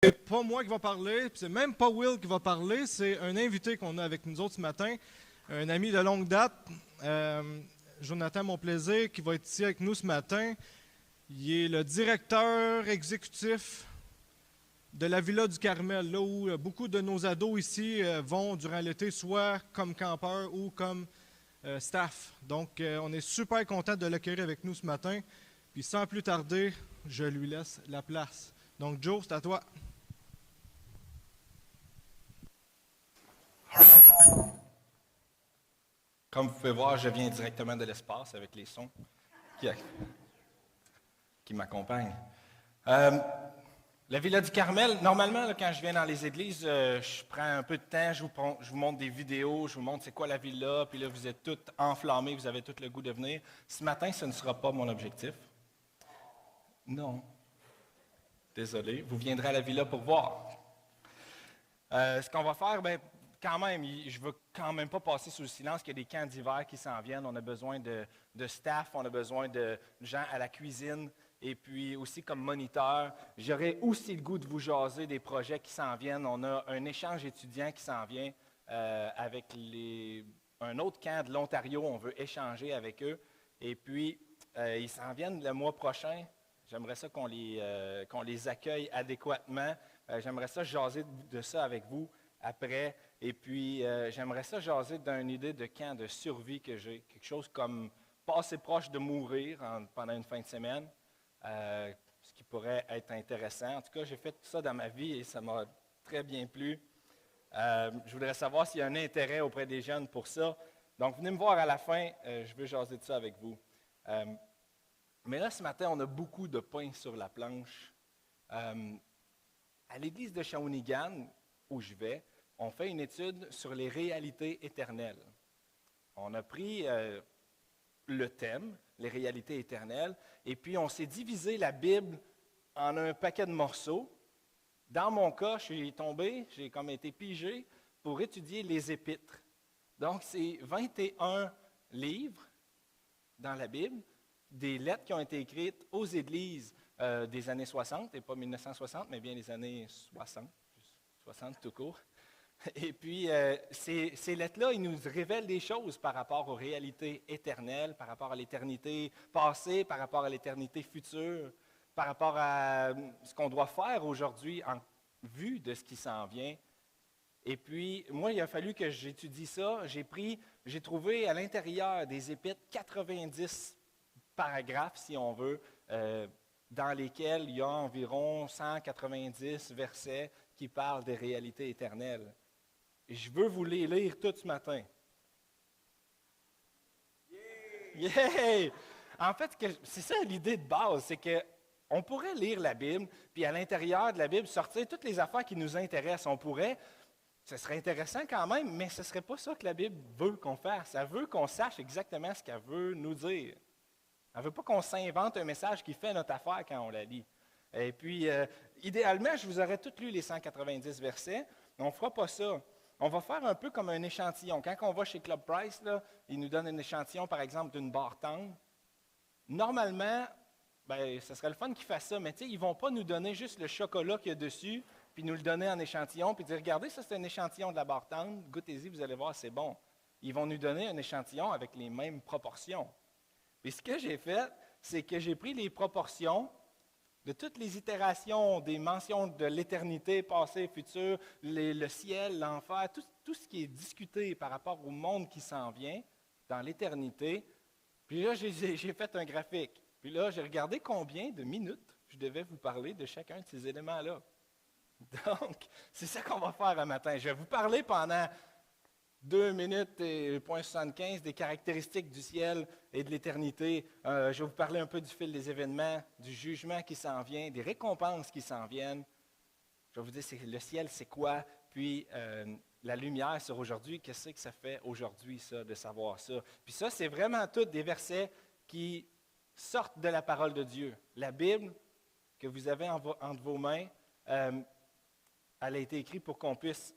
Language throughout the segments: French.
C'est pas moi qui va parler, puis c'est même pas Will qui va parler, c'est un invité qu'on a avec nous autres ce matin, un ami de longue date, Jonathan Monplaisir, qui va être ici avec nous ce matin. Il est le directeur exécutif de la Villa du Carmel, là où beaucoup de nos ados ici vont durant l'été, soit comme campeurs ou comme staff. Donc, on est super content de l'accueillir avec nous ce matin. Puis sans plus tarder, je lui laisse la place. Donc, Joe, c'est à toi. Comme vous pouvez voir, je viens directement de l'espace avec les sons qui m'accompagnent. La Villa du Carmel, normalement, là, quand je viens dans les églises, je prends un peu de temps, je vous montre des vidéos, je vous montre c'est quoi la villa, puis là, vous êtes tous enflammés, vous avez tout le goût de venir. Ce matin, ce ne sera pas mon objectif. Non. Désolé, vous viendrez à la villa pour voir. Ce qu'on va faire, bien, quand même, je ne veux quand même pas passer sous le silence qu'il y a des camps d'hiver qui s'en viennent. On a besoin de staff, on a besoin de gens à la cuisine et puis aussi comme moniteur. J'aurais aussi le goût de vous jaser des projets qui s'en viennent. On a un échange étudiant qui s'en vient avec un autre camp de l'Ontario. On veut échanger avec eux. Et puis, ils s'en viennent le mois prochain. J'aimerais ça qu'on les accueille adéquatement. J'aimerais ça jaser de ça avec vous après. Et puis, j'aimerais ça jaser d'une idée de camp de survie que j'ai. Quelque chose comme pas assez proche de mourir pendant une fin de semaine, ce qui pourrait être intéressant. En tout cas, j'ai fait tout ça dans ma vie et ça m'a très bien plu. Je voudrais savoir s'il y a un intérêt auprès des jeunes pour ça. Donc, venez me voir à la fin. Je veux jaser de ça avec vous. Mais là, ce matin, on a beaucoup de pain sur la planche. À l'église de Shawinigan, où je vais, on fait une étude sur les réalités éternelles. On a pris le thème, les réalités éternelles, et puis on s'est divisé la Bible en un paquet de morceaux. Dans mon cas, j'ai comme été pigé pour étudier les épîtres. Donc, c'est 21 livres dans la Bible, des lettres qui ont été écrites aux églises des années 60, et pas 1960, mais bien les années 60, 60 tout court. Et puis, ces lettres-là, ils nous révèlent des choses par rapport aux réalités éternelles, par rapport à l'éternité passée, par rapport à l'éternité future, par rapport à ce qu'on doit faire aujourd'hui en vue de ce qui s'en vient. Et puis, moi, il a fallu que j'étudie ça. J'ai trouvé à l'intérieur des épîtres 90 paragraphes, si on veut, dans lesquels il y a environ 190 versets qui parlent des réalités éternelles. Et je veux vous les lire tout ce matin. Yeah! En fait, c'est ça l'idée de base, c'est qu'on pourrait lire la Bible, puis à l'intérieur de la Bible, sortir toutes les affaires qui nous intéressent. Ce serait intéressant quand même, mais ce ne serait pas ça que la Bible veut qu'on fasse. Elle veut qu'on sache exactement ce qu'elle veut nous dire. Elle ne veut pas qu'on s'invente un message qui fait notre affaire quand on la lit. Et puis, idéalement, je vous aurais tous lu les 190 versets, mais on ne fera pas ça. On va faire un peu comme un échantillon. Quand on va chez Club Price, là, ils nous donnent un échantillon, par exemple, d'une barre tendre. Normalement, ce serait le fun qu'ils fassent ça, mais ils ne vont pas nous donner juste le chocolat qu'il y a dessus, puis nous le donner en échantillon, puis dire, regardez, ça c'est un échantillon de la barre tendre, goûtez-y, vous allez voir, c'est bon. Ils vont nous donner un échantillon avec les mêmes proportions. Puis ce que j'ai fait, c'est que j'ai pris les proportions de toutes les itérations, des mentions de l'éternité, passé, futur, le ciel, l'enfer, tout ce qui est discuté par rapport au monde qui s'en vient dans l'éternité. Puis là, j'ai fait un graphique. Puis là, j'ai regardé combien de minutes je devais vous parler de chacun de ces éléments-là. Donc, c'est ça qu'on va faire un matin. Je vais vous parler pendant 2 minutes et 0,75 des caractéristiques du ciel et de l'éternité. Je vais vous parler un peu du fil des événements, du jugement qui s'en vient, des récompenses qui s'en viennent. Je vais vous dire le ciel, c'est quoi, puis la lumière sur aujourd'hui, qu'est-ce que ça fait aujourd'hui, ça, de savoir ça. Puis ça, c'est vraiment tous des versets qui sortent de la parole de Dieu. La Bible que vous avez entre vos mains, elle a été écrite pour qu'on puisse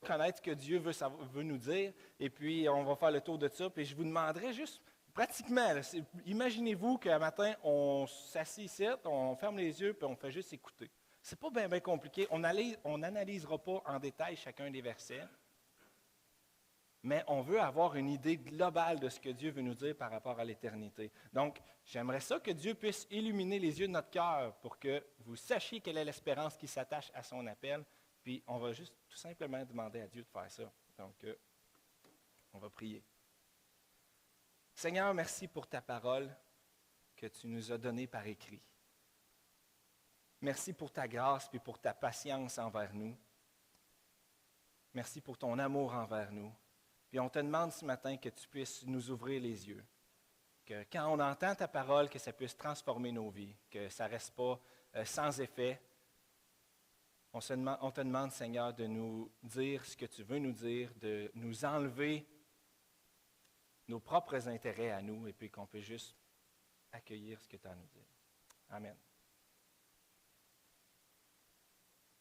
connaître ce que Dieu veut nous dire. Et puis, on va faire le tour de ça. Puis, je vous demanderai juste, pratiquement, là, imaginez-vous qu'un matin, on s'assied ici, on ferme les yeux, puis on fait juste écouter. C'est pas bien compliqué. On n'analysera pas en détail chacun des versets, mais on veut avoir une idée globale de ce que Dieu veut nous dire par rapport à l'éternité. Donc, j'aimerais ça que Dieu puisse illuminer les yeux de notre cœur pour que vous sachiez quelle est l'espérance qui s'attache à son appel. Puis, on va juste tout simplement demander à Dieu de faire ça. Donc, on va prier. Seigneur, merci pour ta parole que tu nous as donnée par écrit. Merci pour ta grâce et pour ta patience envers nous. Merci pour ton amour envers nous. Puis on te demande ce matin que tu puisses nous ouvrir les yeux. Que quand on entend ta parole, que ça puisse transformer nos vies, que ça ne reste pas sans effet. On te demande, Seigneur, de nous dire ce que tu veux nous dire, de nous enlever nos propres intérêts à nous et puis qu'on peut juste accueillir ce que tu as à nous dire. Amen.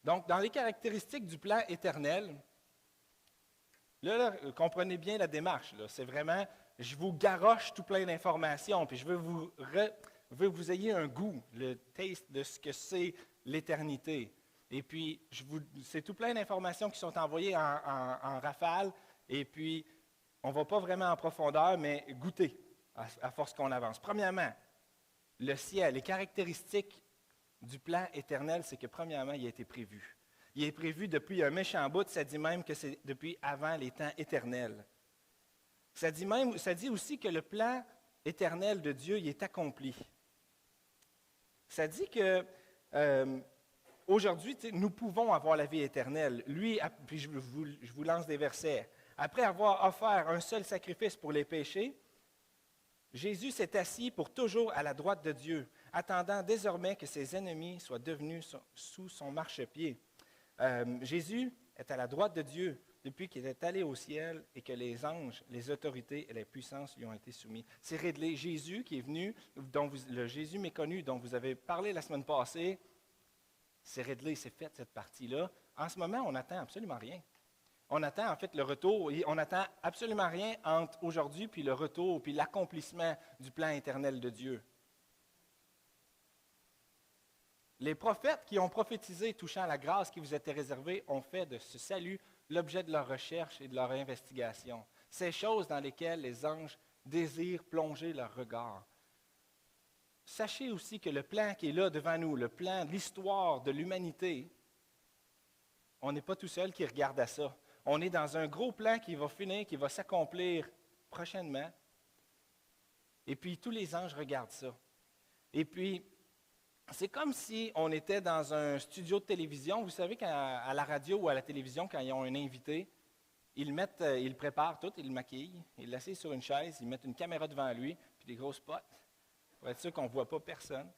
Donc, dans les caractéristiques du plan éternel, là, comprenez bien la démarche. Là. C'est vraiment, je vous garoche tout plein d'informations, puis je veux que vous ayez un goût, le taste de ce que c'est l'éternité. Et puis, c'est tout plein d'informations qui sont envoyées en rafale, et puis, on ne va pas vraiment en profondeur, mais goûter à force qu'on avance. Premièrement, le ciel, les caractéristiques du plan éternel, c'est que premièrement, il a été prévu. Il est prévu depuis un méchant bout, ça dit même que c'est depuis avant les temps éternels. Ça dit aussi que le plan éternel de Dieu, il est accompli. Ça dit que aujourd'hui, nous pouvons avoir la vie éternelle. Lui, puis je vous lance des versets. Après avoir offert un seul sacrifice pour les péchés, Jésus s'est assis pour toujours à la droite de Dieu, attendant désormais que ses ennemis soient devenus sous son marchepied. Jésus est à la droite de Dieu depuis qu'il est allé au ciel et que les anges, les autorités et les puissances lui ont été soumis. C'est Ridley, Jésus qui est venu, le Jésus méconnu dont vous avez parlé la semaine passée, c'est Ridley, c'est fait cette partie-là. En ce moment, on n'attend absolument rien. On attend en fait le retour, on n'attend absolument rien entre aujourd'hui puis le retour, puis l'accomplissement du plan éternel de Dieu. Les prophètes qui ont prophétisé touchant la grâce qui vous était réservée ont fait de ce salut l'objet de leur recherche et de leur investigation. Ces choses dans lesquelles les anges désirent plonger leur regard. Sachez aussi que le plan qui est là devant nous, le plan de l'histoire de l'humanité, on n'est pas tout seul qui regarde à ça. On est dans un gros plan qui va finir, qui va s'accomplir prochainement. Et puis, tous les anges regardent ça. Et puis, c'est comme si on était dans un studio de télévision. Vous savez, à la radio ou à la télévision, quand ils ont un invité, ils le préparent tout, ils le maquillent, ils l'asseyent sur une chaise, ils mettent une caméra devant lui, puis des gros spots, pour être sûr qu'on ne voit pas personne.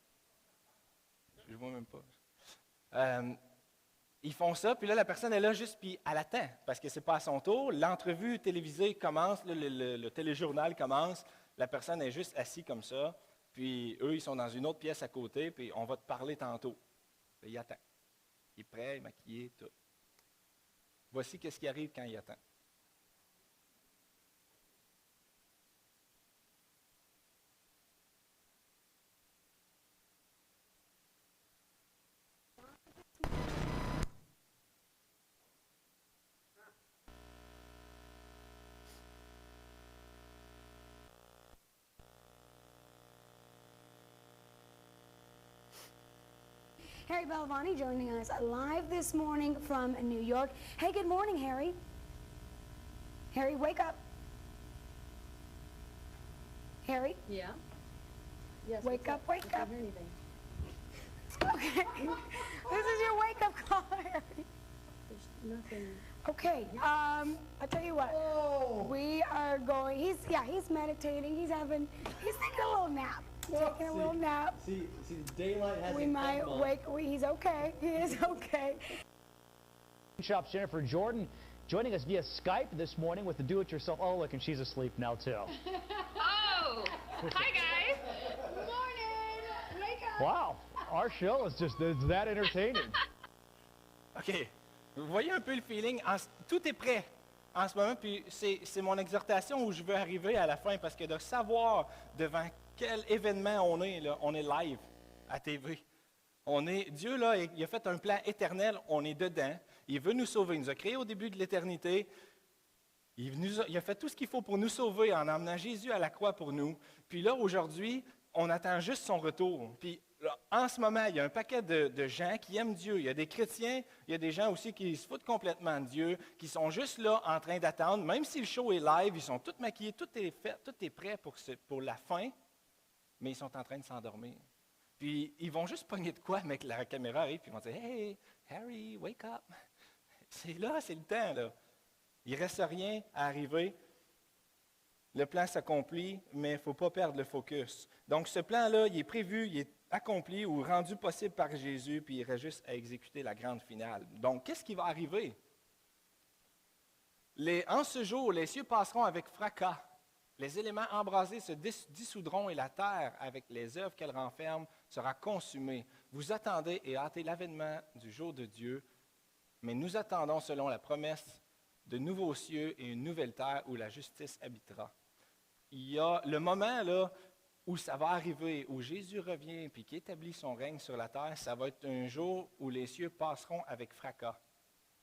Je ne vois même pas. Ils font ça, puis là, la personne est là juste, puis elle attend, parce que ce n'est pas à son tour. L'entrevue télévisée commence, le téléjournal commence, la personne est juste assise comme ça, puis eux, ils sont dans une autre pièce à côté, puis on va te parler tantôt. Puis il attend. Il est prêt, maquillé, tout. Voici ce qui arrive quand il attend. Harry Belafonte joining us live this morning from New York. Hey, good morning, Harry. Harry, wake up. Harry? Yeah? Yes. Wake up, wake I up. can't hear anything. Okay. This is your wake-up call, Harry. There's nothing. Okay, I'll tell you what. Oh! We are going, he's meditating. He's taking a little nap. Taking a little nap. See, the daylight hasn't We might come wake, he's okay. He is okay. Shop's Jennifer Jordan joining us via Skype this morning with the do-it-yourself. Oh, look, and she's asleep now, too. Oh! Hi, guys! Good morning. Wake up. Wow, our show is just it's that entertaining. OK. Vous voyez un peu le feeling? Tout est prêt en ce moment, puis c'est mon exhortation où je veux arriver à la fin, parce que de savoir devant quel événement on est live à TV. Dieu, là, il a fait un plan éternel, on est dedans. Il veut nous sauver. Il nous a créés au début de l'éternité. Il a fait tout ce qu'il faut pour nous sauver en emmenant Jésus à la croix pour nous. Puis là, aujourd'hui, on attend juste son retour. Puis là, en ce moment, il y a un paquet de gens qui aiment Dieu. Il y a des chrétiens, il y a des gens aussi qui se foutent complètement de Dieu, qui sont juste là en train d'attendre. Même si le show est live, ils sont tous maquillés, tout est fait, tout est prêt pour la fin, mais ils sont en train de s'endormir. Puis ils vont juste pogner de quoi, mais que la caméra arrive, puis ils vont dire « Hey, Harry, wake up! » C'est là, c'est le temps, là. Il ne reste rien à arriver. Le plan s'accomplit, mais il ne faut pas perdre le focus. Donc, ce plan-là, il est prévu, il est accompli ou rendu possible par Jésus, puis il reste juste à exécuter la grande finale. Donc, qu'est-ce qui va arriver? En ce jour, les cieux passeront avec fracas. Les éléments embrasés se dissoudront et la terre, avec les œuvres qu'elle renferme, sera consumée. Vous attendez et hâtez l'avènement du jour de Dieu, mais nous attendons, selon la promesse, de nouveaux cieux et une nouvelle terre où la justice habitera. Il y a le moment là, où ça va arriver, où Jésus revient et qui établit son règne sur la terre, ça va être un jour où les cieux passeront avec fracas.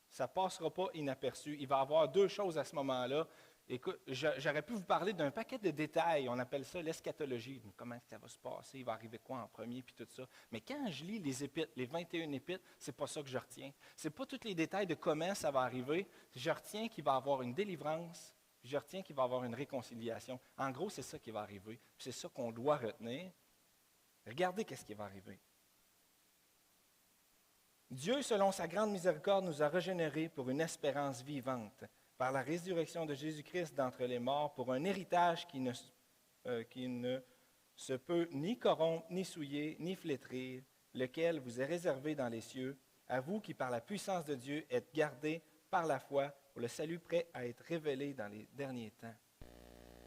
Ça ne passera pas inaperçu. Il va y avoir deux choses à ce moment-là. Écoute, j'aurais pu vous parler d'un paquet de détails. On appelle ça l'eschatologie. Comment ça va se passer? Il va arriver quoi en premier? Puis tout ça. Mais quand je lis les épîtres, les 21 épîtres, ce n'est pas ça que je retiens. Ce n'est pas tous les détails de comment ça va arriver. Je retiens qu'il va y avoir une délivrance. Je retiens qu'il va y avoir une réconciliation. En gros, c'est ça qui va arriver. C'est ça qu'on doit retenir. Regardez qu'est-ce qui va arriver. Dieu, selon sa grande miséricorde, nous a régénérés pour une espérance vivante, par la résurrection de Jésus-Christ d'entre les morts, pour un héritage qui ne se peut ni corrompre, ni souiller, ni flétrir, lequel vous est réservé dans les cieux, à vous qui, par la puissance de Dieu, êtes gardés par la foi pour le salut prêt à être révélé dans les derniers temps.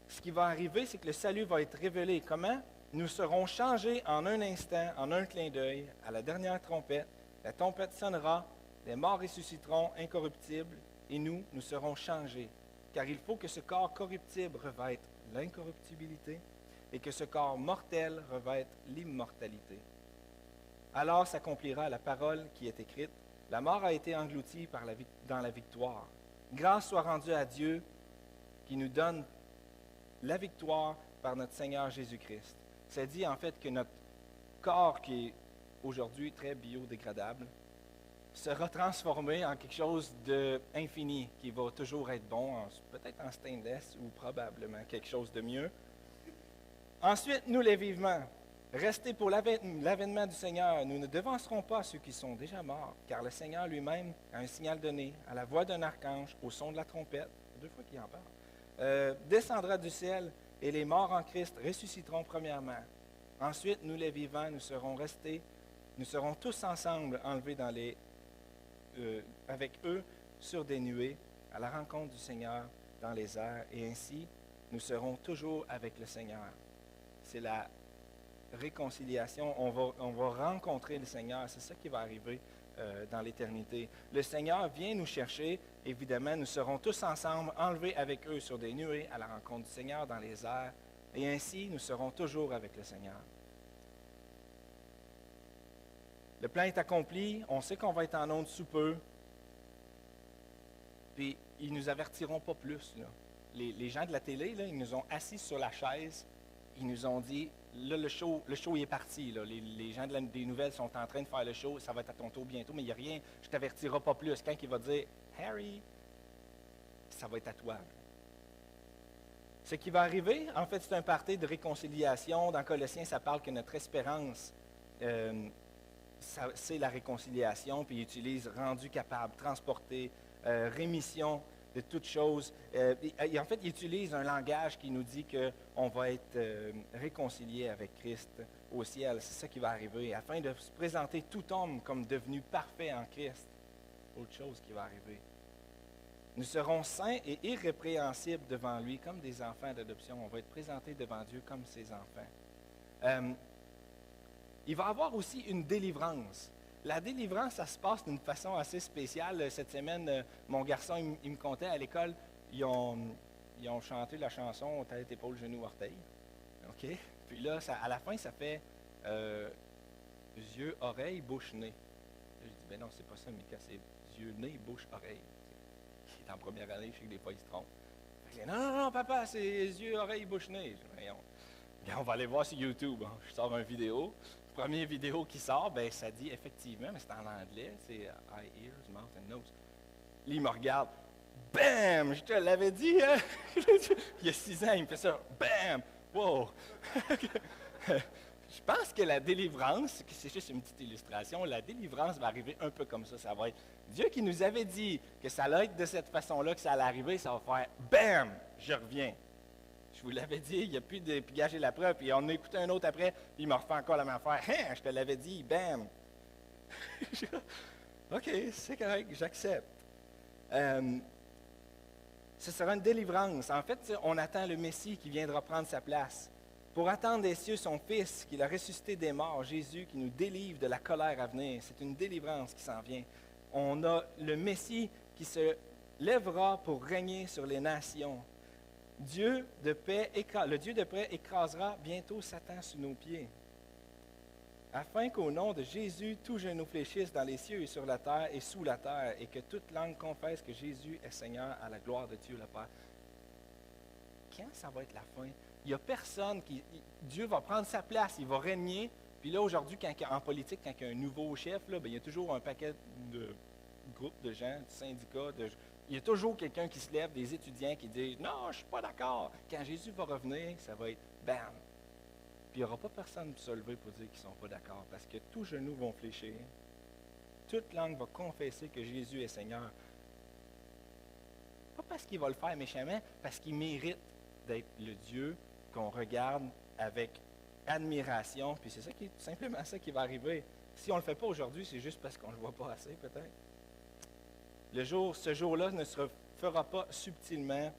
Ce qui va arriver, c'est que le salut va être révélé. Comment? Nous serons changés en un instant, en un clin d'œil, à la dernière trompette. La trompette sonnera, les morts ressusciteront incorruptibles, et nous serons changés. Car il faut que ce corps corruptible revête l'incorruptibilité et que ce corps mortel revête l'immortalité. Alors s'accomplira la parole qui est écrite. La mort a été engloutie dans la victoire. Grâce soit rendue à Dieu qui nous donne la victoire par notre Seigneur Jésus-Christ. C'est dit en fait que notre corps qui est aujourd'hui très biodégradable sera transformé en quelque chose d'infini qui va toujours être bon, peut-être en stainless ou probablement quelque chose de mieux. Ensuite, nous les vivants, restez pour l'avènement du Seigneur. Nous ne devancerons pas ceux qui sont déjà morts, car le Seigneur lui-même a un signal donné, à la voix d'un archange, au son de la trompette, deux fois qu'il en parle, descendra du ciel, et les morts en Christ ressusciteront premièrement. Ensuite, nous les vivants, nous serons tous ensemble enlevés avec eux sur des nuées, à la rencontre du Seigneur dans les airs, et ainsi, nous serons toujours avec le Seigneur. C'est la réconciliation. On va rencontrer le Seigneur. C'est ça qui va arriver dans l'éternité. Le Seigneur vient nous chercher. Évidemment, nous serons tous ensemble, enlevés avec eux sur des nuées, à la rencontre du Seigneur dans les airs, et ainsi, nous serons toujours avec le Seigneur. Le plan est accompli, on sait qu'on va être en onde sous peu, puis ils ne nous avertiront pas plus. Là. Les gens de la télé, là, ils nous ont assis sur la chaise, ils nous ont dit, là, le show il est parti. Là. Les gens des nouvelles sont en train de faire le show, ça va être à ton tour bientôt, mais il n'y a rien, je ne t'avertirai pas plus. Quand il va dire, Harry, ça va être à toi. Ce qui va arriver, en fait, c'est un party de réconciliation. Dans Colossiens, ça parle que notre espérance, c'est la réconciliation, puis il utilise rendu capable, transporté, rémission de toutes choses. Et en fait, il utilise un langage qui nous dit qu'on va être réconcilié avec Christ au ciel. C'est ça qui va arriver, afin de se présenter tout homme comme devenu parfait en Christ. Autre chose qui va arriver. Nous serons saints et irrépréhensibles devant lui, comme des enfants d'adoption. On va être présentés devant Dieu comme ses enfants. Il va y avoir aussi une délivrance. La délivrance, ça se passe d'une façon assez spéciale. Cette semaine, mon garçon, il me contait à l'école, ils ont chanté la chanson « Tête, épaule, genou, orteil ». OK? Puis là, à la fin, ça fait yeux, oreilles, bouche, nez. Là, je dis, ben non, c'est pas ça, Mika, c'est yeux, nez, bouche, oreille. Il est en première année, je sais que des fois, il se trompe. Fait que, non, papa, c'est yeux, oreilles, bouche, nez. Je dis, voyons. Bien, on va aller voir sur YouTube. Hein. Je sors une vidéo. Première vidéo qui sort, ben ça dit effectivement, mais c'est en anglais, c'est eye, ears, mouth and nose. Là, il me regarde. Bam! Je te l'avais dit, hein? Il y a 6 ans, il me fait ça. Bam! Wow! Je pense que la délivrance, c'est juste une petite illustration, la délivrance va arriver un peu comme ça. Ça va être Dieu qui nous avait dit que ça allait être de cette façon-là, que ça allait arriver, ça va faire bam! Je reviens. Je vous l'avais dit, il n'y a plus de puis gager la preuve, puis on a écouté un autre après, puis il me refait encore la même affaire. Hein, je te l'avais dit, bam! OK, c'est correct, j'accepte. Ce sera une délivrance. En fait, on attend le Messie qui viendra prendre sa place. Pour attendre des cieux son Fils, qu'il a ressuscité des morts, Jésus, qui nous délivre de la colère à venir. C'est une délivrance qui s'en vient. On a le Messie qui se lèvera pour régner sur les nations. Le Dieu de paix écrasera bientôt Satan sous nos pieds, afin qu'au nom de Jésus, tout genou fléchisse dans les cieux et sur la terre et sous la terre, et que toute langue confesse que Jésus est Seigneur à la gloire de Dieu le Père. Quand ça va être la fin? Il n'y a personne qui... Dieu va prendre sa place, il va régner. Puis là, aujourd'hui, en politique, quand il y a un nouveau chef, là, il y a toujours un paquet de groupes de gens, de syndicats, il y a toujours quelqu'un qui se lève, des étudiants qui disent « Non, je ne suis pas d'accord. » Quand Jésus va revenir, ça va être « Bam! » Puis il n'y aura pas personne pour se lever pour dire qu'ils ne sont pas d'accord, parce que tous genoux vont fléchir. Toute langue va confesser que Jésus est Seigneur. Pas parce qu'il va le faire méchamment, parce qu'il mérite d'être le Dieu qu'on regarde avec admiration. Puis c'est ça qui est simplement ça qui va arriver. Si on ne le fait pas aujourd'hui, c'est juste parce qu'on ne le voit pas assez, peut-être. Ce jour-là ne se fera pas subtilement.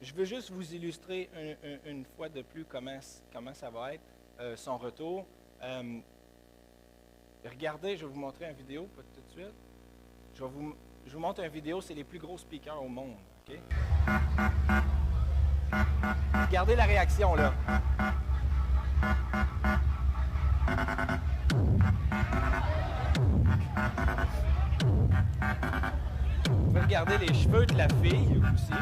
Je veux juste vous illustrer une fois de plus comment ça va être, son retour. Regardez, je vais vous montrer une vidéo, pas tout de suite. Je vous montre une vidéo, c'est les plus gros speakers au monde. Okay? Regardez la réaction, là. Vous pouvez regarder les cheveux de la fille aussi.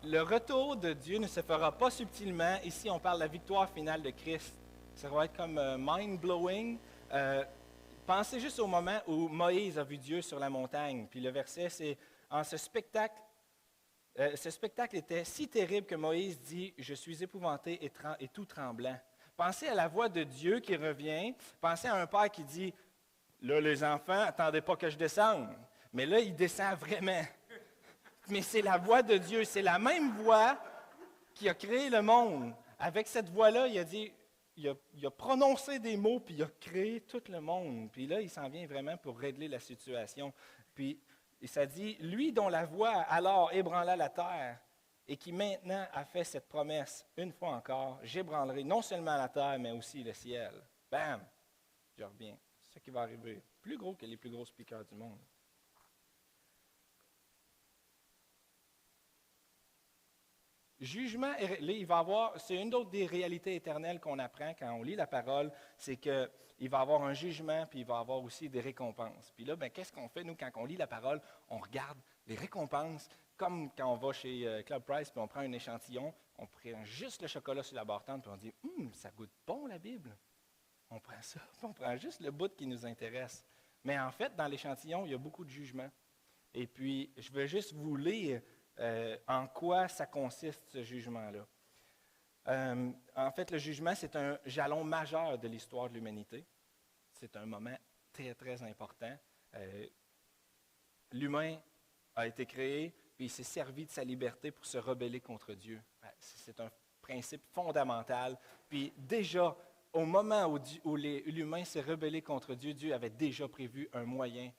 Le retour de Dieu ne se fera pas subtilement. Ici, on parle de la victoire finale de Christ. Ça va être comme mind-blowing. Pensez juste au moment où Moïse a vu Dieu sur la montagne. Puis le verset, c'est « En ce spectacle était si terrible que Moïse dit « Je suis épouvanté et tout tremblant. » Pensez à la voix de Dieu qui revient. Pensez à un père qui dit « Là, les enfants, attendez pas que je descende. » Mais là, il descend vraiment. Mais c'est la voix de Dieu. C'est la même voix qui a créé le monde. Avec cette voix-là, il a dit, il a prononcé des mots, puis il a créé tout le monde. Puis là, il s'en vient vraiment pour régler la situation. Puis, ça dit, lui dont la voix alors ébranla la terre, et qui maintenant a fait cette promesse, une fois encore, j'ébranlerai non seulement la terre, mais aussi le ciel. Bam! Je reviens. C'est ça qui va arriver. Plus gros que les plus gros speakers du monde. Jugement, là, il va avoir, c'est une autre des réalités éternelles qu'on apprend quand on lit la parole, c'est qu'il va y avoir un jugement, puis il va y avoir aussi des récompenses. Puis là, qu'est-ce qu'on fait, nous, quand on lit la parole? On regarde les récompenses, comme quand on va chez Club Price, puis on prend un échantillon, on prend juste le chocolat sur la barre-tente, puis on dit « ça goûte bon, la Bible! » On prend ça, puis on prend juste le bout qui nous intéresse. Mais en fait, dans l'échantillon, il y a beaucoup de jugements. Et puis, je vais juste vous lire en quoi ça consiste, ce jugement-là. En fait, le jugement, c'est un jalon majeur de l'histoire de l'humanité. C'est un moment très, très important. L'humain a été créé, puis il s'est servi de sa liberté pour se rebeller contre Dieu. C'est un principe fondamental. Puis déjà, au moment où l'humain s'est rebellé contre Dieu, Dieu avait déjà prévu un moyen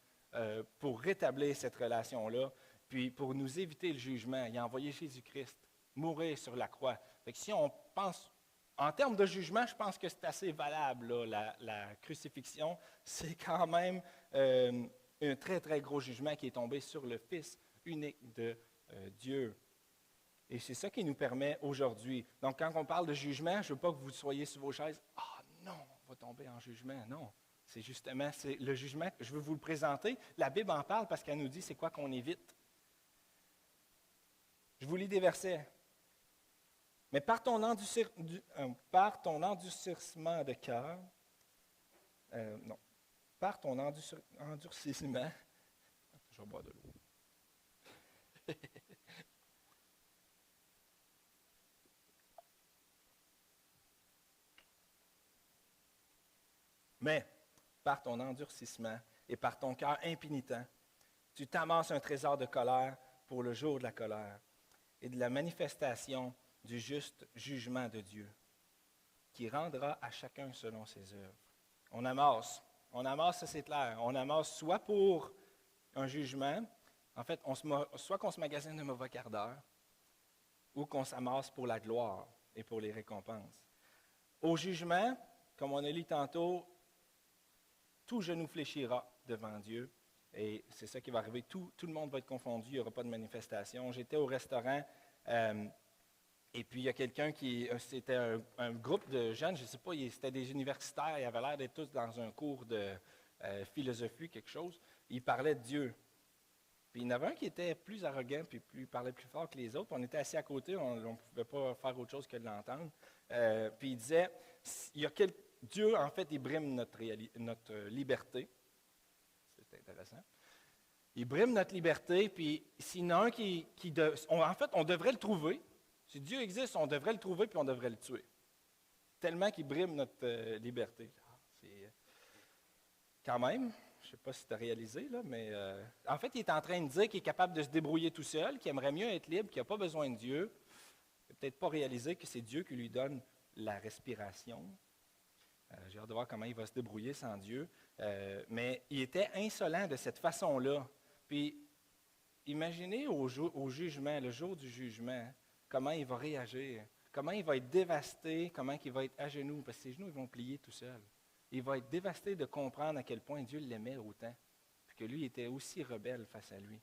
pour rétablir cette relation-là, puis pour nous éviter le jugement. Il a envoyé Jésus-Christ mourir sur la croix. Fait que si on pense, en termes de jugement, je pense que c'est assez valable, là, la crucifixion. C'est quand même un très, très gros jugement qui est tombé sur le Fils unique de Dieu. Et c'est ça qui nous permet aujourd'hui. Donc, quand on parle de jugement, je ne veux pas que vous soyez sur vos chaises. « Ah non, on va tomber en jugement. » Non, c'est justement le jugement. Je veux vous le présenter. La Bible en parle parce qu'elle nous dit c'est quoi qu'on évite. Je vous lis des versets. « Mais par ton endurcissement de cœur, par ton endurcissement, je vais boire de l'eau. Mais, par ton endurcissement et par ton cœur impénitent, tu t'amasses un trésor de colère pour le jour de la colère et de la manifestation du juste jugement de Dieu, qui rendra à chacun selon ses œuvres. On amasse, ça c'est clair. On amasse soit pour un jugement, en fait, soit qu'on se magasine de mauvais quart d'heure, ou qu'on s'amasse pour la gloire et pour les récompenses. Au jugement, comme on a lu tantôt, tout genou fléchira devant Dieu. Et c'est ça qui va arriver. Tout le monde va être confondu. Il n'y aura pas de manifestation. J'étais au restaurant et puis il y a quelqu'un c'était un groupe de jeunes, je ne sais pas, c'était des universitaires. Ils avaient l'air d'être tous dans un cours de philosophie, quelque chose. Ils parlaient de Dieu. Puis il y en avait un qui était plus arrogant puis parlait plus fort que les autres. On était assis à côté, on ne pouvait pas faire autre chose que de l'entendre. Puis il disait, Dieu, en fait, il brime notre liberté. C'est intéressant. Il brime notre liberté, puis s'il y en a un en fait, on devrait le trouver. Si Dieu existe, on devrait le trouver, puis on devrait le tuer. Tellement qu'il brime notre liberté. C'est quand même, je ne sais pas si tu as réalisé, là, mais en fait, il est en train de dire qu'il est capable de se débrouiller tout seul, qu'il aimerait mieux être libre, qu'il n'a pas besoin de Dieu. Il n'a peut-être pas réalisé que c'est Dieu qui lui donne la respiration. J'ai hâte de voir comment il va se débrouiller sans Dieu. Mais il était insolent de cette façon-là. Puis, imaginez au jugement, le jour du jugement, comment il va réagir, comment il va être dévasté, comment il va être à genoux, parce que ses genoux ils vont plier tout seuls. Il va être dévasté de comprendre à quel point Dieu l'aimait autant, puis que lui était aussi rebelle face à lui.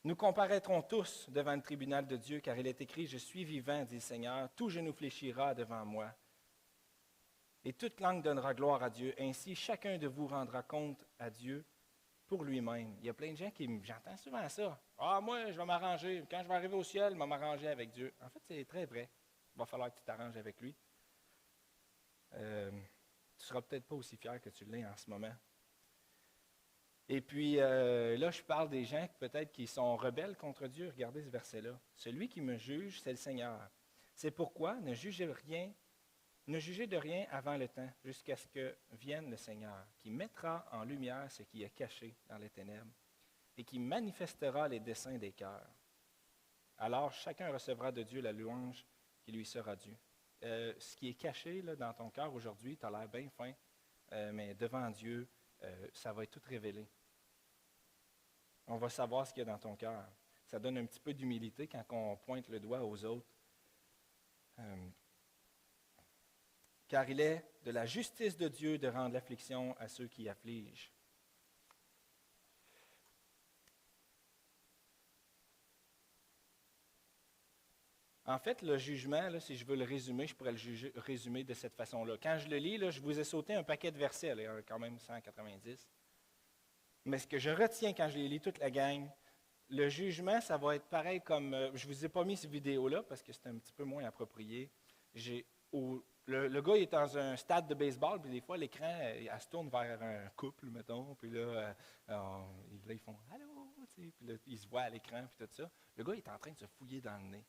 Nous comparaîtrons tous devant le tribunal de Dieu, car il est écrit, « Je suis vivant, dit le Seigneur, tout genou fléchira devant moi. Et toute langue donnera gloire à Dieu. Ainsi, chacun de vous rendra compte à Dieu pour lui-même. » Il y a plein de gens j'entends souvent ça. « Ah, moi, je vais m'arranger. Quand je vais arriver au ciel, je vais m'arranger avec Dieu. » En fait, c'est très vrai. Il va falloir que tu t'arranges avec lui. Tu ne seras peut-être pas aussi fier que tu l'es en ce moment. Et puis, là, je parle des gens peut-être qui sont rebelles contre Dieu. Regardez ce verset-là. « Celui qui me juge, c'est le Seigneur. C'est pourquoi ne jugez de rien avant le temps, jusqu'à ce que vienne le Seigneur, qui mettra en lumière ce qui est caché dans les ténèbres et qui manifestera les desseins des cœurs. Alors, chacun recevra de Dieu la louange qui lui sera due. » Ce qui est caché là, dans ton cœur aujourd'hui, tu as l'air bien fin, mais devant Dieu, ça va être tout révélé. On va savoir ce qu'il y a dans ton cœur. Ça donne un petit peu d'humilité quand on pointe le doigt aux autres. Car il est de la justice de Dieu de rendre l'affliction à ceux qui affligent. En fait, le jugement, là, si je veux le résumer, je pourrais le résumer de cette façon-là. Quand je le lis, là, je vous ai sauté un paquet de versets, là, quand même 190. Mais ce que je retiens quand je les lis toute la gang, le jugement, ça va être pareil comme... je ne vous ai pas mis cette vidéo-là parce que c'est un petit peu moins approprié. Le gars il est dans un stade de baseball, puis des fois, l'écran, elle se tourne vers un couple, mettons, puis là, ils font « Allô », puis là, ils se voient à l'écran, puis tout ça. Le gars il est en train de se fouiller dans le nez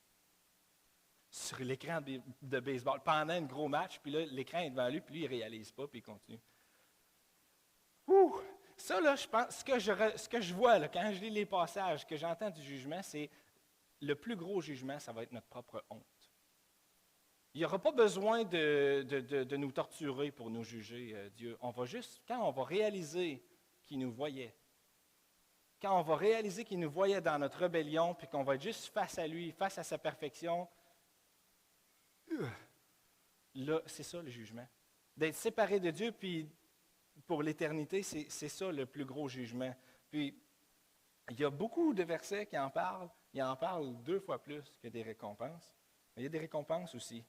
sur l'écran de baseball pendant un gros match, puis là, l'écran est devant lui, puis lui, il ne réalise pas, puis il continue. Ouh! Ça, là, je pense, ce que je vois là, quand je lis les passages, que j'entends du jugement, c'est le plus gros jugement, ça va être notre propre honte. Il n'y aura pas besoin de nous torturer pour nous juger, Dieu. On va juste, quand on va réaliser qu'il nous voyait, quand on va réaliser qu'il nous voyait dans notre rébellion, puis qu'on va être juste face à lui, face à sa perfection, là, c'est ça le jugement. D'être séparé de Dieu, puis pour l'éternité, c'est ça le plus gros jugement. Puis, il y a beaucoup de versets qui en parlent. Il en parle 2 fois plus que des récompenses. Mais il y a des récompenses aussi.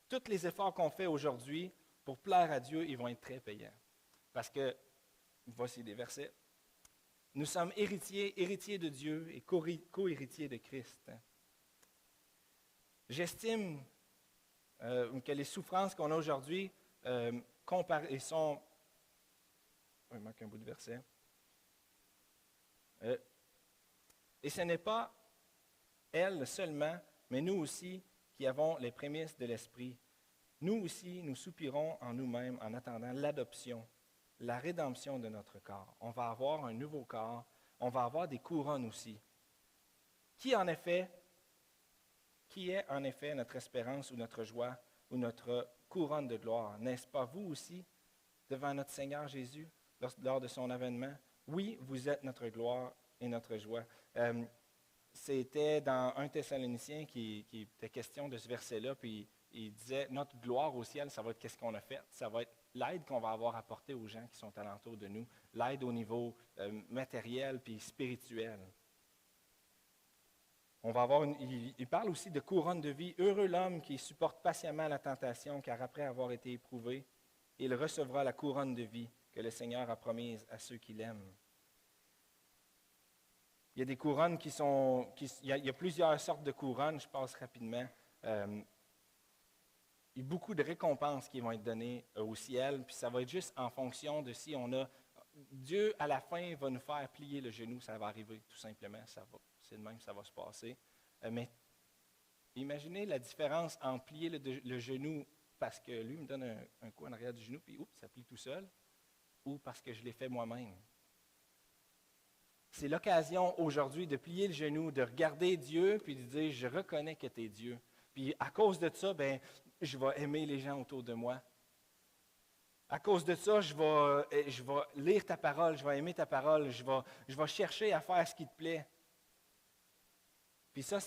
Tous les efforts qu'on fait aujourd'hui pour plaire à Dieu, ils vont être très payants. Parce que, voici des versets. Nous sommes héritiers de Dieu et co-héritiers de Christ. J'estime que les souffrances qu'on a aujourd'hui sont... Il manque un bout de verset. Et ce n'est pas elle seulement, mais nous aussi qui avons les prémices de l'Esprit. Nous aussi, nous soupirons en nous-mêmes en attendant l'adoption, la rédemption de notre corps. On va avoir un nouveau corps, on va avoir des couronnes aussi. Qui est en effet notre espérance ou notre joie ou notre couronne de gloire? N'est-ce pas vous aussi, devant notre Seigneur Jésus, lors de son avènement? Oui, vous êtes notre gloire et notre joie. C'était dans 1 Thessaloniciens qui était question de ce verset-là, puis il disait, notre gloire au ciel, ça va être qu'est-ce qu'on a fait, ça va être l'aide qu'on va avoir apportée aux gens qui sont alentour de nous, l'aide au niveau matériel puis spirituel. On va avoir il parle aussi de couronne de vie. Heureux l'homme qui supporte patiemment la tentation, car après avoir été éprouvé, il recevra la couronne de vie que le Seigneur a promise à ceux qui l'aiment. Il y a des couronnes il y a plusieurs sortes de couronnes, je passe rapidement. Il y a beaucoup de récompenses qui vont être données au ciel, puis ça va être juste en fonction de si on a... Dieu, à la fin, va nous faire plier le genou, ça va arriver tout simplement, c'est de même, ça va se passer. Mais imaginez la différence entre plier le genou parce que lui me donne un coup en arrière du genou, puis oups, ça plie tout seul, ou parce que je l'ai fait moi-même. C'est l'occasion aujourd'hui de plier le genou, de regarder Dieu, puis de dire, je reconnais que tu es Dieu. Puis à cause de ça, je vais aimer les gens autour de moi. À cause de ça, je vais lire ta parole, je vais aimer ta parole, je vais chercher à faire ce qui te plaît. Puis ça,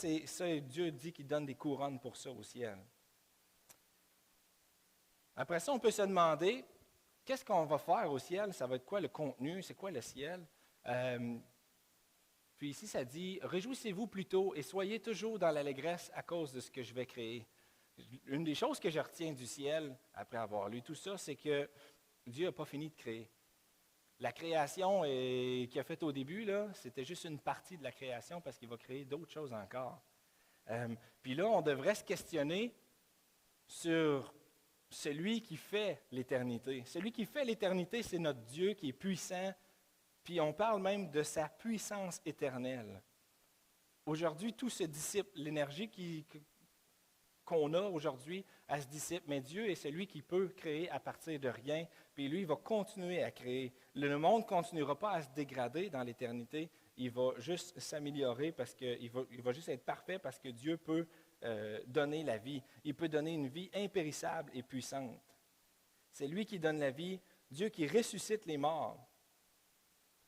Dieu dit qu'il donne des couronnes pour ça au ciel. Après ça, on peut se demander, qu'est-ce qu'on va faire au ciel? Ça va être quoi le contenu? C'est quoi le ciel? Puis ici, ça dit, « Réjouissez-vous plutôt et soyez toujours dans l'allégresse à cause de ce que je vais créer. » Une des choses que je retiens du ciel, après avoir lu tout ça, c'est que Dieu n'a pas fini de créer. La création qu'il a faite au début, c'était juste une partie de la création parce qu'il va créer d'autres choses encore. Puis là, on devrait se questionner sur celui qui fait l'éternité. Celui qui fait l'éternité, c'est notre Dieu qui est puissant. Puis on parle même de sa puissance éternelle. Aujourd'hui, tout se dissipe. L'énergie qu'on a aujourd'hui, elle se dissipe. Mais Dieu est celui qui peut créer à partir de rien. Puis lui, il va continuer à créer. Le monde ne continuera pas à se dégrader dans l'éternité. Il va juste s'améliorer parce qu'il va juste être parfait parce que Dieu peut donner la vie. Il peut donner une vie impérissable et puissante. C'est lui qui donne la vie, Dieu qui ressuscite les morts.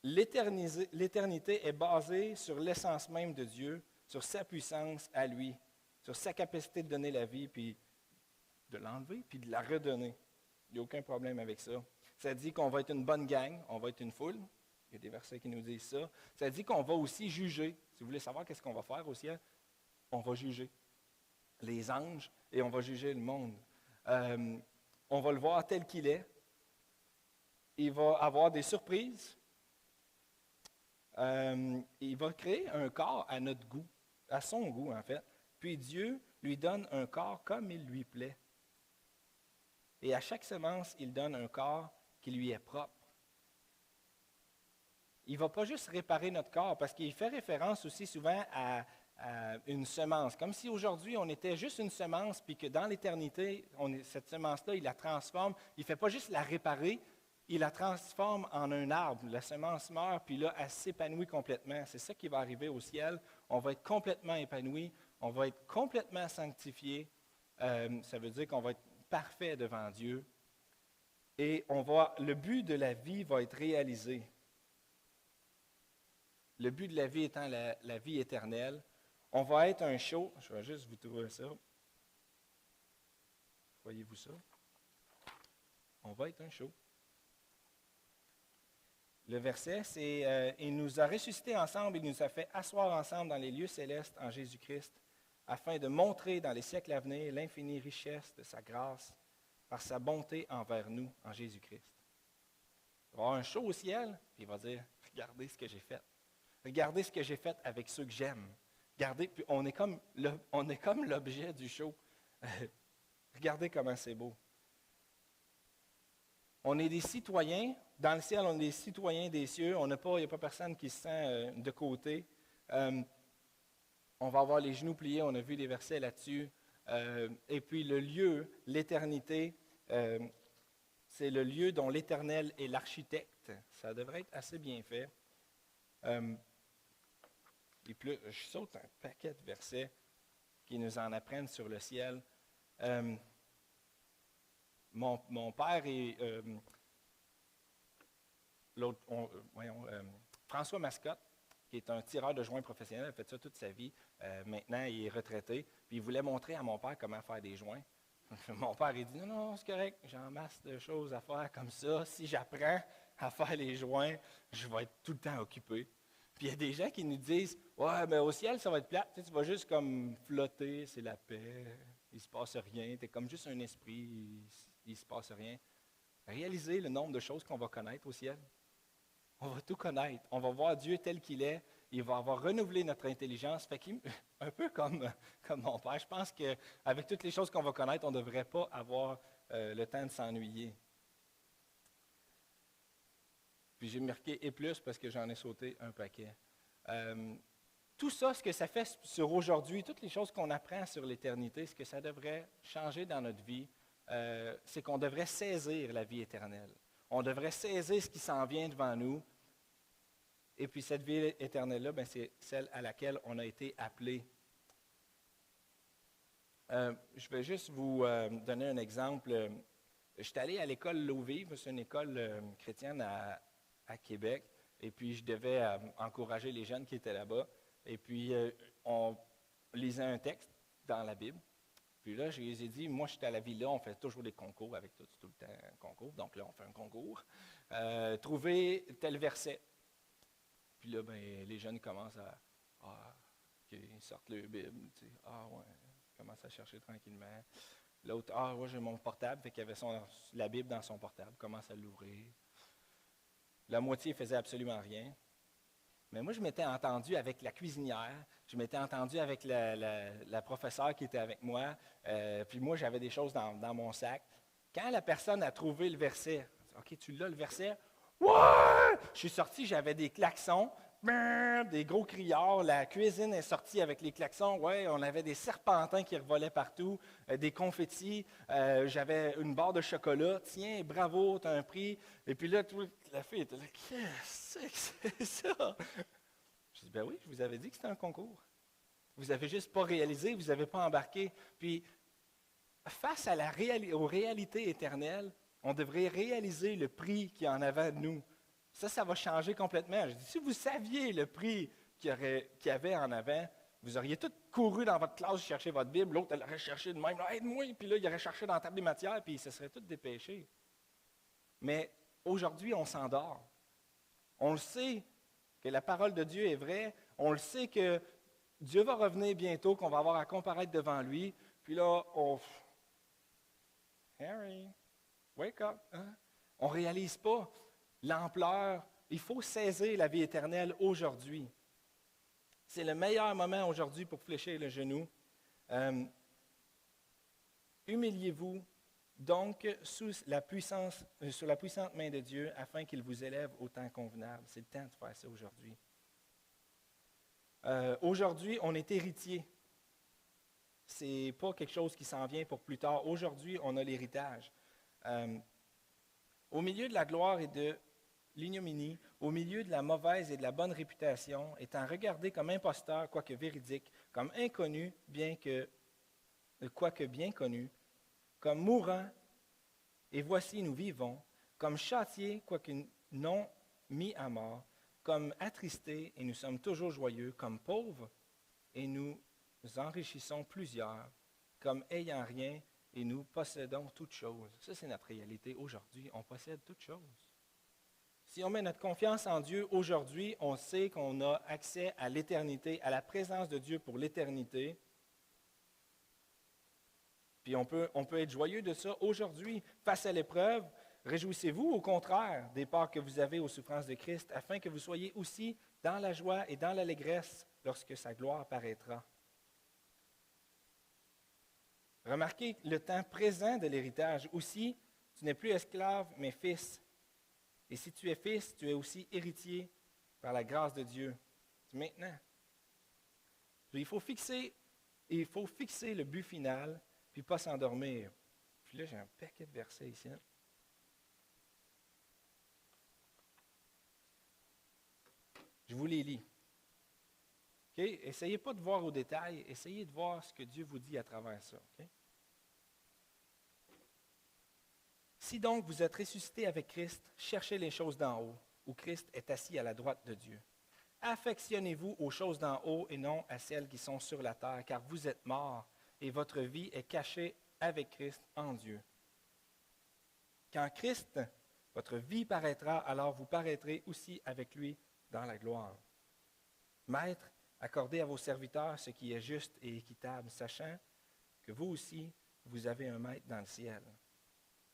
L'éternité est basée sur l'essence même de Dieu, sur sa puissance à lui, sur sa capacité de donner la vie, puis de l'enlever, puis de la redonner. Il n'y a aucun problème avec ça. Ça dit qu'on va être une bonne gang, on va être une foule. Il y a des versets qui nous disent ça. Ça dit qu'on va aussi juger. Si vous voulez savoir qu'est-ce qu'on va faire au ciel, on va juger les anges et on va juger le monde. On va le voir tel qu'il est. Il va avoir des surprises. Il va créer un corps à notre goût, à son goût en fait. Puis Dieu lui donne un corps comme il lui plaît. Et à chaque semence, il donne un corps qui lui est propre. Il ne va pas juste réparer notre corps, parce qu'il fait référence aussi souvent à une semence. Comme si aujourd'hui, on était juste une semence, puis que dans l'éternité, cette semence-là, il la transforme. Il ne fait pas juste la réparer, il la transforme en un arbre. La semence meurt, puis là, elle s'épanouit complètement. C'est ça qui va arriver au ciel. On va être complètement épanoui, on va être complètement sanctifié, Ça veut dire qu'on va être parfait devant Dieu. Et le but de la vie va être réalisé. Le but de la vie étant la vie éternelle. On va être un show. Je vais juste vous trouver ça. Voyez-vous ça? On va être un show. Le verset, c'est « Il nous a ressuscités ensemble, il nous a fait asseoir ensemble dans les lieux célestes en Jésus-Christ, afin de montrer dans les siècles à venir l'infinie richesse de sa grâce par sa bonté envers nous en Jésus-Christ. » Il va y avoir un show au ciel, puis il va dire « Regardez ce que j'ai fait. Regardez ce que j'ai fait avec ceux que j'aime. Regardez, puis on est comme l'objet du show. Regardez comment c'est beau. » On est des citoyens. Dans le ciel, on est des citoyens des cieux. Il n'y a pas personne qui se sent de côté. On va avoir les genoux pliés. On a vu des versets là-dessus. Et puis le lieu, l'éternité, c'est le lieu dont l'Éternel est l'architecte. Ça devrait être assez bien fait. Et puis là, je saute un paquet de versets qui nous en apprennent sur le ciel. Mon père et François Mascotte, qui est un tireur de joints professionnel, a fait ça toute sa vie. Maintenant, il est retraité. Puis il voulait montrer à mon père comment faire des joints. Mon père, il dit, non, c'est correct, j'ai en masse de choses à faire comme ça. Si j'apprends à faire les joints, je vais être tout le temps occupé. Puis il y a des gens qui nous disent, ouais, mais au ciel, ça va être plate. Tu sais, tu vas juste comme flotter, c'est la paix, il ne se passe rien. Tu es comme juste un esprit, il ne se passe rien. Réalisez le nombre de choses qu'on va connaître au ciel. On va tout connaître. On va voir Dieu tel qu'il est. Il va avoir renouvelé notre intelligence. Fait un peu comme mon père. Je pense qu'avec toutes les choses qu'on va connaître, on ne devrait pas avoir le temps de s'ennuyer. Puis j'ai marqué « et plus » parce que j'en ai sauté un paquet. Tout ça, ce que ça fait sur aujourd'hui, toutes les choses qu'on apprend sur l'éternité, ce que ça devrait changer dans notre vie, c'est qu'on devrait saisir la vie éternelle. On devrait saisir ce qui s'en vient devant nous. Et puis cette vie éternelle-là, c'est celle à laquelle on a été appelé. Je vais juste vous donner un exemple. Je suis allé à l'école L'Eau Vive, c'est une école chrétienne à Québec. Et puis je devais encourager les jeunes qui étaient là-bas. Et puis on lisait un texte dans la Bible. Puis là, je les ai dit, moi, j'étais à la Villa, on fait toujours des concours avec tout le temps un concours. Donc là, on fait un concours. Trouver tel verset. Puis là, les jeunes commencent ils sortent leur Bible. Tu sais, ils commencent à chercher tranquillement. L'autre, j'ai mon portable. Fait qu'il avait la Bible dans son portable, commence à l'ouvrir. La moitié ne faisait absolument rien. Mais moi, je m'étais entendu avec la cuisinière, je m'étais entendu avec la professeure qui était avec moi, puis moi, j'avais des choses dans mon sac. Quand la personne a trouvé le verset, OK, tu l'as le verset? Ouais! Je suis sorti, j'avais des klaxons, des gros criards, la cuisine est sortie avec les klaxons, ouais, on avait des serpentins qui revolaient partout, des confettis, j'avais une barre de chocolat, tiens, bravo, t'as un prix. Et puis là, la fille était là, qu'est-ce que c'est ça? Je dis, oui, je vous avais dit que c'était un concours. Vous n'avez juste pas réalisé, vous n'avez pas embarqué. Puis, face à aux réalités éternelles, on devrait réaliser le prix qu'il y a en avant de nous. Ça va changer complètement. Je dis, si vous saviez le prix qu'il y avait en avant, vous auriez tous couru dans votre classe chercher votre Bible, l'autre, elle aurait cherché de même, aide-moi, puis là, il aurait cherché dans la table des matières, puis il se serait tous dépêchés. Mais aujourd'hui, on s'endort. On le sait que la parole de Dieu est vraie. On le sait que Dieu va revenir bientôt, qu'on va avoir à comparaître devant lui. Puis là, Harry, wake up. Hein? On ne réalise pas l'ampleur. Il faut saisir la vie éternelle aujourd'hui. C'est le meilleur moment aujourd'hui pour fléchir le genou. Humiliez-vous donc sur la puissante main de Dieu afin qu'il vous élève au temps convenable. C'est le temps de faire ça aujourd'hui. Aujourd'hui, on est héritier. Ce n'est pas quelque chose qui s'en vient pour plus tard. Aujourd'hui, on a l'héritage. Au milieu de la gloire et de l'ignominie, au milieu de la mauvaise et de la bonne réputation, étant regardé comme imposteur, quoique véridique, comme inconnu, bien que quoique bien connu, comme mourant, et voici nous vivons, comme châtiés, quoique non mis à mort, comme attristés, et nous sommes toujours joyeux, comme pauvres, et nous enrichissons plusieurs, comme ayant rien, et nous possédons toutes choses. Ça, c'est notre réalité aujourd'hui. On possède toutes choses. Si on met notre confiance en Dieu aujourd'hui, on sait qu'on a accès à l'éternité, à la présence de Dieu pour l'éternité. Puis on peut être joyeux de ça aujourd'hui. Face à l'épreuve, réjouissez-vous au contraire des parts que vous avez aux souffrances de Christ, afin que vous soyez aussi dans la joie et dans l'allégresse lorsque sa gloire paraîtra. Remarquez le temps présent de l'héritage. Aussi, tu n'es plus esclave, mais fils. Et si tu es fils, tu es aussi héritier par la grâce de Dieu. C'est maintenant. Il faut fixer le but final, puis pas s'endormir. Puis là, j'ai un paquet de versets ici. Je vous les lis. Okay? Essayez pas de voir au détail, essayez de voir ce que Dieu vous dit à travers ça. Okay? Si donc vous êtes ressuscité avec Christ, cherchez les choses d'en haut, où Christ est assis à la droite de Dieu. Affectionnez-vous aux choses d'en haut et non à celles qui sont sur la terre, car vous êtes morts et votre vie est cachée avec Christ en Dieu. Quand Christ, votre vie paraîtra, alors vous paraîtrez aussi avec lui dans la gloire. Maîtres, accordez à vos serviteurs ce qui est juste et équitable, sachant que vous aussi, vous avez un maître dans le ciel.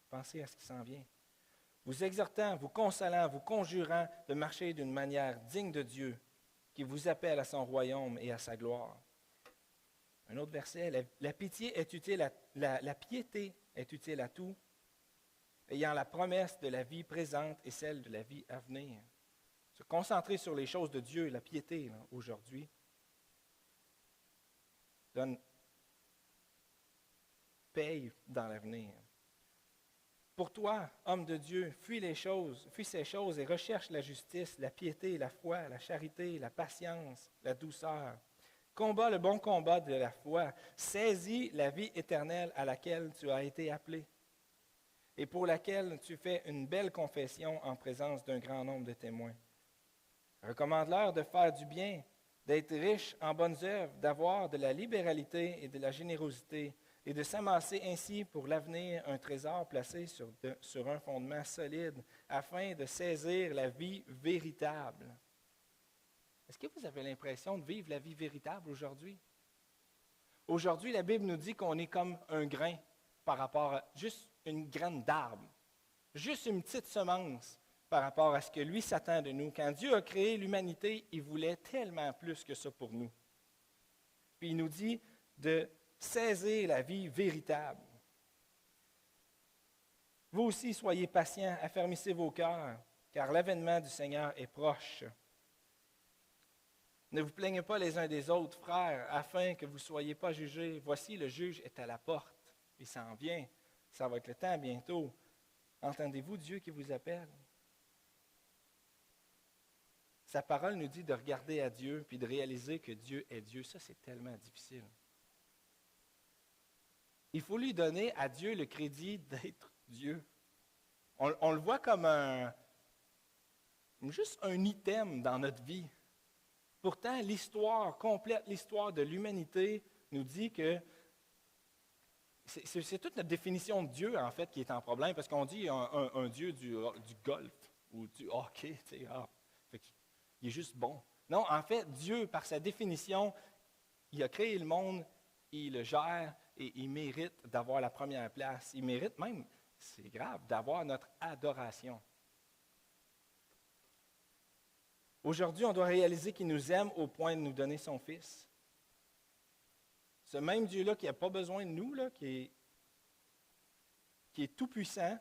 Pensez à ce qui s'en vient. Vous exhortant, vous consolant, vous conjurant de marcher d'une manière digne de Dieu, qui vous appelle à son royaume et à sa gloire. Un autre verset, la pitié est utile la piété est utile à tout, ayant la promesse de la vie présente et celle de la vie à venir. Se concentrer sur les choses de Dieu, la piété là, aujourd'hui, paye dans l'avenir. Pour toi, homme de Dieu, fuis ces choses et recherche la justice, la piété, la foi, la charité, la patience, la douceur. Combat le bon combat de la foi. Saisis la vie éternelle à laquelle tu as été appelé et pour laquelle tu fais une belle confession en présence d'un grand nombre de témoins. Recommande-leur de faire du bien, d'être riche en bonnes œuvres, d'avoir de la libéralité et de la générosité, et de s'amasser ainsi pour l'avenir un trésor placé sur un fondement solide, afin de saisir la vie véritable. Est-ce que vous avez l'impression de vivre la vie véritable aujourd'hui? Aujourd'hui, la Bible nous dit qu'on est comme un grain par rapport à juste une graine d'arbre, juste une petite semence par rapport à ce que lui s'attend de nous. Quand Dieu a créé l'humanité, il voulait tellement plus que ça pour nous. Puis il nous dit de saisir la vie véritable. Vous aussi, soyez patients, affermissez vos cœurs, car l'avènement du Seigneur est proche. Ne vous plaignez pas les uns des autres, frères, afin que vous ne soyez pas jugés. Voici, le juge est à la porte. Il s'en vient. Ça va être le temps bientôt. Entendez-vous Dieu qui vous appelle? Sa parole nous dit de regarder à Dieu puis de réaliser que Dieu est Dieu. Ça, c'est tellement difficile. Il faut lui donner à Dieu le crédit d'être Dieu. On le voit comme juste un item dans notre vie. Pourtant, l'histoire complète, l'histoire de l'humanité nous dit que c'est toute notre définition de Dieu, en fait, qui est en problème, parce qu'on dit un Dieu du golf ou du hockey, tu sais, il est juste bon. Non, en fait, Dieu, par sa définition, il a créé le monde, il le gère et il mérite d'avoir la première place. Il mérite même, c'est grave, d'avoir notre adoration. Aujourd'hui, on doit réaliser qu'il nous aime au point de nous donner son Fils. Ce même Dieu-là qui n'a pas besoin de nous, là, qui est tout-puissant,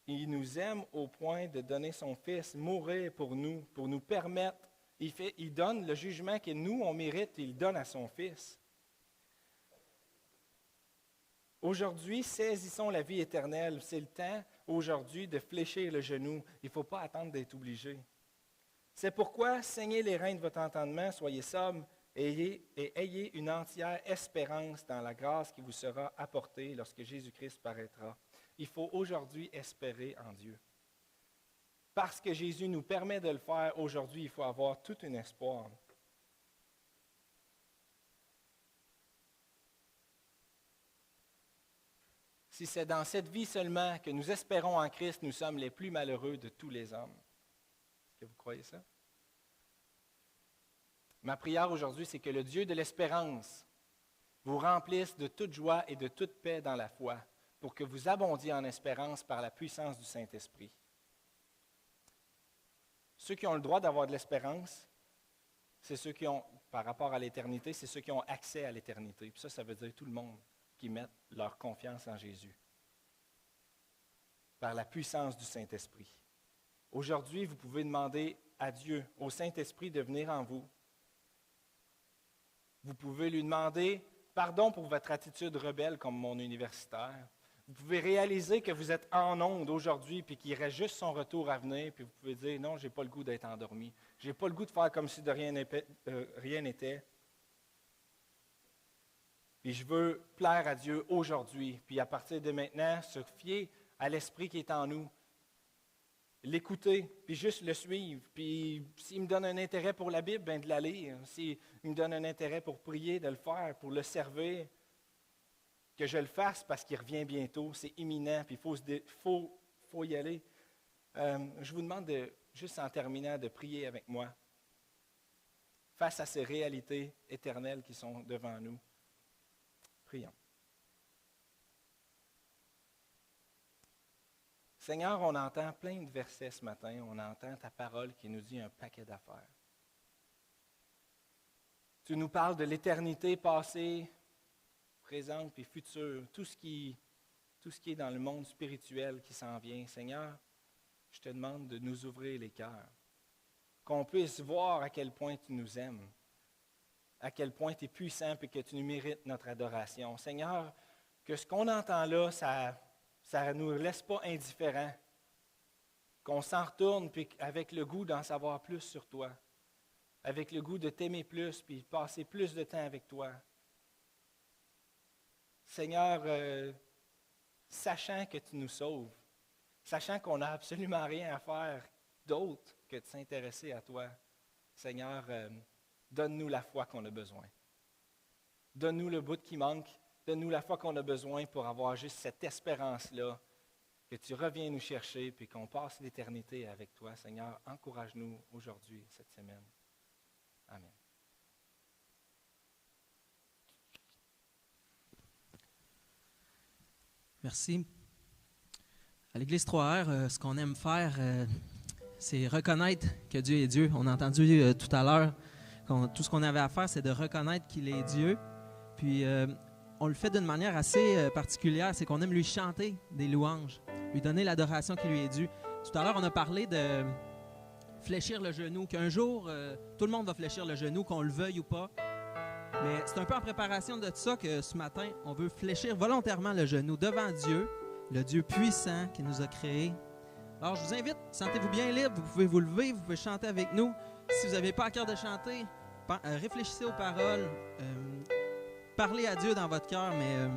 il nous aime au point de donner son Fils, mourir pour nous permettre. Il donne le jugement que nous, on mérite, et il donne à son Fils. Aujourd'hui, saisissons la vie éternelle. C'est le temps, aujourd'hui, de fléchir le genou. Il ne faut pas attendre d'être obligé. C'est pourquoi, saignez les reins de votre entendement, soyez sobres ayez une entière espérance dans la grâce qui vous sera apportée lorsque Jésus-Christ paraîtra. Il faut aujourd'hui espérer en Dieu. Parce que Jésus nous permet de le faire aujourd'hui, il faut avoir tout un espoir. Si c'est dans cette vie seulement que nous espérons en Christ, nous sommes les plus malheureux de tous les hommes. Est-ce que vous croyez ça? Ma prière aujourd'hui, c'est que le Dieu de l'espérance vous remplisse de toute joie et de toute paix dans la foi, pour que vous abondiez en espérance par la puissance du Saint-Esprit. Ceux qui ont le droit d'avoir de l'espérance, c'est ceux qui ont, par rapport à l'éternité, c'est ceux qui ont accès à l'éternité. Puis ça veut dire tout le monde qui met leur confiance en Jésus, par la puissance du Saint-Esprit. Aujourd'hui, vous pouvez demander à Dieu, au Saint-Esprit, de venir en vous. Vous pouvez lui demander pardon pour votre attitude rebelle comme mon universitaire. Vous pouvez réaliser que vous êtes en onde aujourd'hui, puis qu'il reste juste son retour à venir, puis vous pouvez dire, non, je n'ai pas le goût d'être endormi. Je n'ai pas le goût de faire comme si de rien n'était. Puis je veux plaire à Dieu aujourd'hui, puis à partir de maintenant, se fier à l'Esprit qui est en nous, l'écouter, puis juste le suivre. Puis s'il me donne un intérêt pour la Bible, bien de la lire. S'il me donne un intérêt pour prier, de le faire, pour le servir, que je le fasse parce qu'il revient bientôt, c'est imminent, puis il faut y aller. Je vous demande, juste en terminant, de prier avec moi face à ces réalités éternelles qui sont devant nous. Prions. Seigneur, on entend plein de versets ce matin, on entend ta parole qui nous dit un paquet d'affaires. Tu nous parles de l'éternité passée, présente et future, tout ce qui est dans le monde spirituel qui s'en vient. Seigneur, je te demande de nous ouvrir les cœurs, qu'on puisse voir à quel point tu nous aimes, à quel point tu es puissant et que tu nous mérites notre adoration. Seigneur, que ce qu'on entend là, ça ne nous laisse pas indifférents, qu'on s'en retourne puis avec le goût d'en savoir plus sur toi, avec le goût de t'aimer plus puis passer plus de temps avec toi. Seigneur, sachant que tu nous sauves, sachant qu'on n'a absolument rien à faire d'autre que de s'intéresser à toi, Seigneur, donne-nous la foi qu'on a besoin. Donne-nous le bout qui manque. Donne-nous la foi qu'on a besoin pour avoir juste cette espérance-là, que tu reviens nous chercher puis qu'on passe l'éternité avec toi. Seigneur, encourage-nous aujourd'hui, cette semaine. Amen. Merci. À l'Église 3R, ce qu'on aime faire, c'est reconnaître que Dieu est Dieu. On a entendu tout à l'heure, tout ce qu'on avait à faire, c'est de reconnaître qu'il est Dieu. Puis, on le fait d'une manière assez particulière, c'est qu'on aime lui chanter des louanges, lui donner l'adoration qui lui est due. Tout à l'heure, on a parlé de fléchir le genou, qu'un jour, tout le monde va fléchir le genou, qu'on le veuille ou pas. Mais c'est un peu en préparation de ça que ce matin, on veut fléchir volontairement le genou devant Dieu, le Dieu puissant qui nous a créés. Alors, je vous invite, sentez-vous bien libre, vous pouvez vous lever, vous pouvez chanter avec nous. Si vous n'avez pas à cœur de chanter, réfléchissez aux paroles, parlez à Dieu dans votre cœur, mais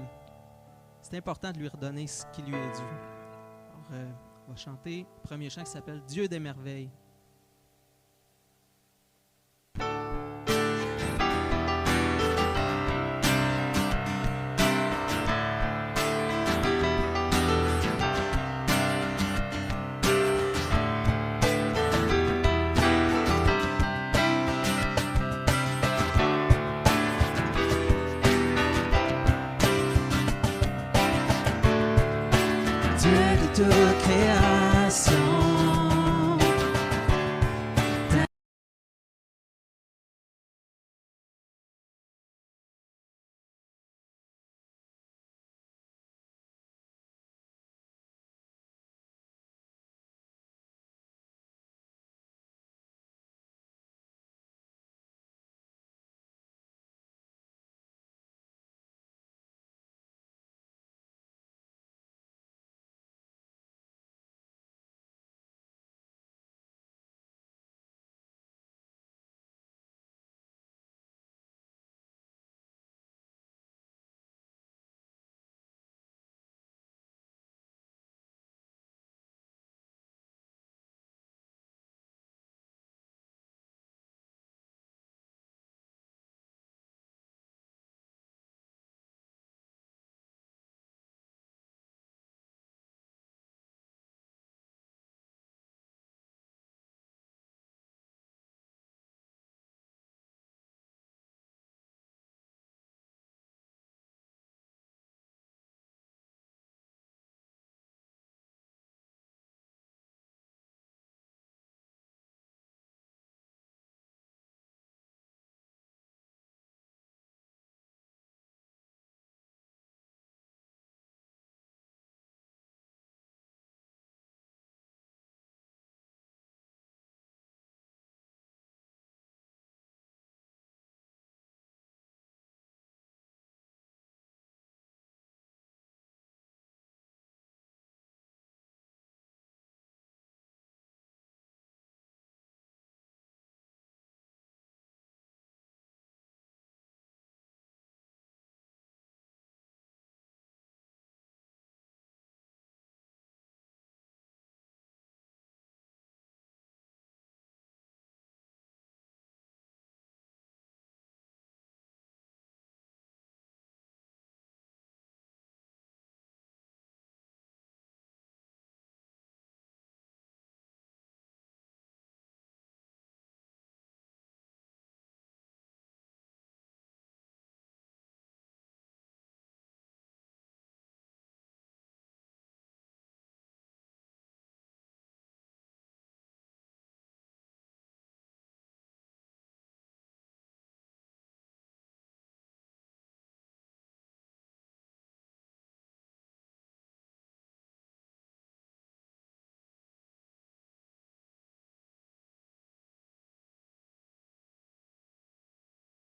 c'est important de lui redonner ce qui lui est dû. Alors, on va chanter le premier chant qui s'appelle « Dieu des merveilles ».